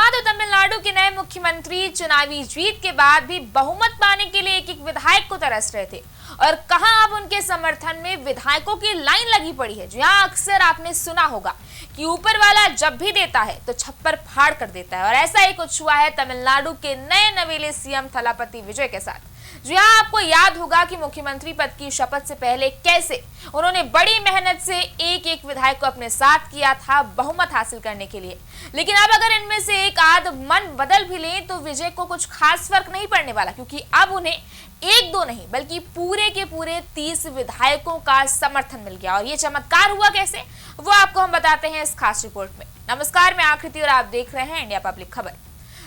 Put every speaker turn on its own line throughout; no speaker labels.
हाँ, तो तमिलनाडु के नए मुख्यमंत्री चुनावी जीत के बाद भी बहुमत पाने के लिए एक एक विधायक को तरस रहे थे और कहां अब उनके समर्थन में विधायकों की लाइन लगी पड़ी है। जी हाँ, अक्सर आपने सुना होगा कि ऊपर वाला जब भी देता है तो छप्पर फाड़ कर देता है और ऐसा ही कुछ हुआ है तमिलनाडु के नए नवेले सीएम थलापति विजय के साथ। जी हाँ, आपको याद होगा कि मुख्यमंत्री पद की शपथ से पहले कैसे उन्होंने बड़ी मेहनत से एक एक विधायक को अपने साथ किया था बहुमत हासिल करने के लिए। लेकिन अब अगर इनमें से एक आध मन बदल भी लें तो विजय को कुछ खास फर्क नहीं पड़ने वाला, क्योंकि अब उन्हें एक दो नहीं बल्कि पूरे के पूरे 30 विधायकों का समर्थन मिल गया। और ये चमत्कार हुआ कैसे, वो आपको हम बताते हैं इस खास रिपोर्ट में। नमस्कार, मैं आकृति और आप देख रहे हैं इंडिया पब्लिक खबर।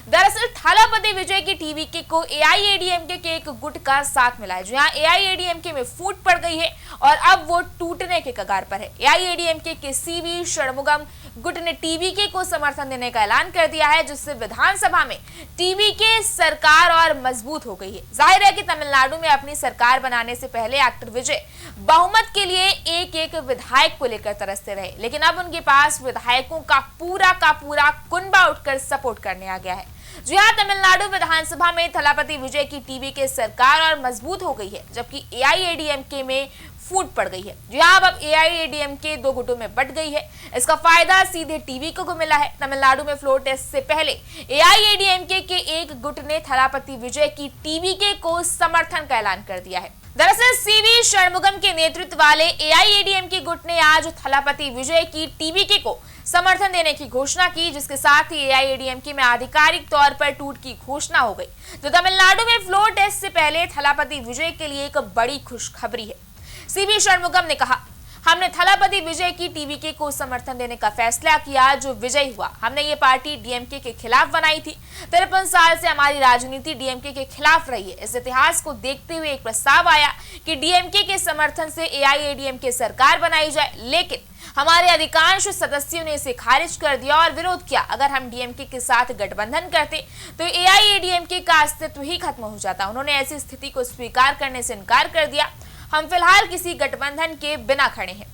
दरअसल थलापति विजय की टीवीके को एआईएडीएमके के एक गुट का साथ मिला है। जहां एआईएडीएमके में फूट पड़ गई है और अब वो टूटने के कगार पर है। एआईएडीएमके के सीवी षणमुगम गुट ने टीवीके को समर्थन देने का ऐलान कर दिया है, जिससे विधानसभा में टीवीके सरकार और मजबूत हो गई है। जाहिर है कि तमिलनाडु में अपनी सरकार बनाने से पहले एक्टर विजय बहुमत के लिए एक एक विधायक को लेकर तरसते रहे, लेकिन अब उनके पास विधायकों का पूरा कुनबा उठकर सपोर्ट करने आ गया है। जी हाँ, तमिलनाडु विधानसभा में थलापति विजय की टीवीके सरकार और मजबूत हो गई है, जबकि एआईएडीएमके में फूट पड़ गई है। जी हाँ, अब एआईएडीएमके दो गुटों में बंट गई है। इसका फायदा सीधे टीवीके को मिला है। तमिलनाडु में फ्लोर टेस्ट से पहले एआईएडीएमके के एक गुट ने थलापति विजय की टीवीके को समर्थन का ऐलान कर दिया है। दरअसल सीवी षणमुगम के नेतृत्व वाले एआईएडीएमके गुट ने आज थलापति विजय की टीवीके को समर्थन देने की घोषणा की, जिसके साथ ही एआईएडीएमके में आधिकारिक तौर पर टूट की घोषणा हो गई। तो तमिलनाडु में फ्लोर टेस्ट से पहले थलापति विजय के लिए एक बड़ी खुशखबरी है। सीवी षणमुगम ने कहा, हमने थलापति विजय की टीवीके को समर्थन देने का फैसला किया जो विजय हुआ। हमने ये पार्टी डीएमके के खिलाफ बनाई थी। 53 साल से हमारी राजनीति डीएमके के खिलाफ रही है। इस इतिहास को देखते हुए एक प्रस्ताव आया कि डीएमके के समर्थन से एआईएडीएमके सरकार बनाई जाए, लेकिन हमारे अधिकांश सदस्यों ने इसे खारिज कर दिया और विरोध किया। अगर हम डीएमके के साथ गठबंधन करते तो एआईएडीएमके का अस्तित्व ही खत्म हो जाता। उन्होंने ऐसी स्थिति को स्वीकार करने से इनकार कर दिया। हम फिलहाल किसी गठबंधन के बिना खड़े हैं।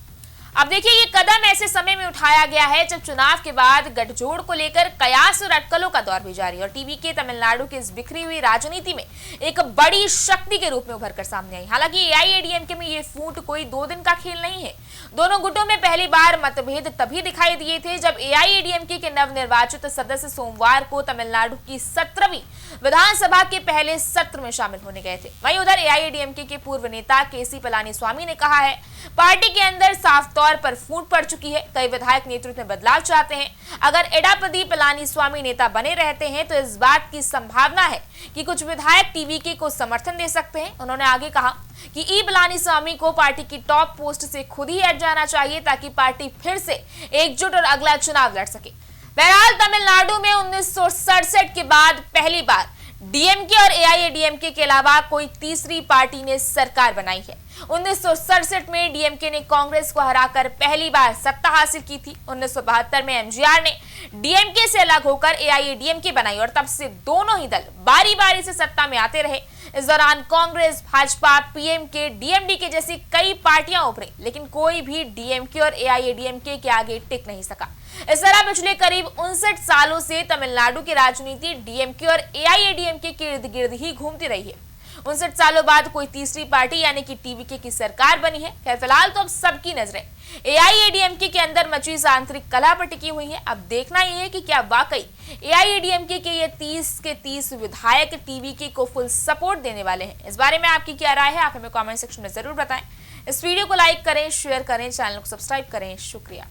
अब देखिए, ये कदम ऐसे समय में उठाया गया है जब चुनाव के बाद गठजोड़ को लेकर कयास और अटकलों का दौर भी जारी है और टीवीके तमिलनाडु की इस बिखरी हुई राजनीति में एक बड़ी शक्ति के रूप में उभर कर सामने आई। हालांकि एआईएडीएमके में ये फूट कोई 2 दिन का खेल नहीं है। दोनों गुटों में पहली बार मतभेद तभी दिखाई दिए थे जब एआईएडीएमके के नवनिर्वाचित सदस्य सोमवार को तमिलनाडु की 17वीं विधानसभा के पहले सत्र में शामिल होने गए थे। वहीं उधर एआईएडीएमके के पूर्व नेता केसी पलानीस्वामी ने कहा है, पार्टी के अंदर साफ तौर पर फूट पड़ चुकी है। कई विधायक नेतृत्व में बदलाव चाहते हैं। अगर एडापदी पलानीस्वामी नेता बने रहते हैं तो इस बात की संभावना है कि कुछ विधायक टीवीके को समर्थन दे सकते हैं। उन्होंने आगे कहा कि ई पलानीस्वामी को पार्टी की टॉप पोस्ट से खुद ही हट जाना चाहिए ताकि पार्टी फिर से एकजुट और अगला चुनाव लड़ सके। बहरहाल तमिलनाडु में 1967 के बाद पहली बार डीएमके और एआईएडीएमके के अलावा कोई तीसरी पार्टी ने सरकार बनाई है। 1967 में डीएमके ने कांग्रेस को हराकर पहली बार सत्ता हासिल की थी। 1972 में एमजीआर ने डीएमके से अलग होकर एआईएडीएमके बनाई और तब से दोनों ही दल बारी बारी से सत्ता में आते रहे। इस दौरान कांग्रेस, भाजपा, पीएमके, डीएमडीके जैसी कई पार्टियां उभरी, लेकिन कोई भी डीएमके और एआईएडीएमके के आगे टिक नहीं सका। इस तरह पिछले करीब 59 सालों से तमिलनाडु की राजनीति डीएमके और एआईएडीएमके के इर्द गिर्द ही घूमती रही है। 59 सालों बाद कोई तीसरी पार्टी यानी कि टीवीके की सरकार बनी है। खैर, फिलहाल तो अब सबकी नजरें एआईएडीएमके के अंदर मची इस आंतरिक कलह पर टिकी हुई है। अब देखना यह है कि क्या वाकई एआईएडीएमके के ये 30 के 30 विधायक टीवीके को फुल सपोर्ट देने वाले हैं। इस बारे में आपकी क्या राय है, आप हमें कमेंट सेक्शन में जरूर बताएं। इस वीडियो को लाइक करें, शेयर करें, चैनल को सब्सक्राइब करें। शुक्रिया।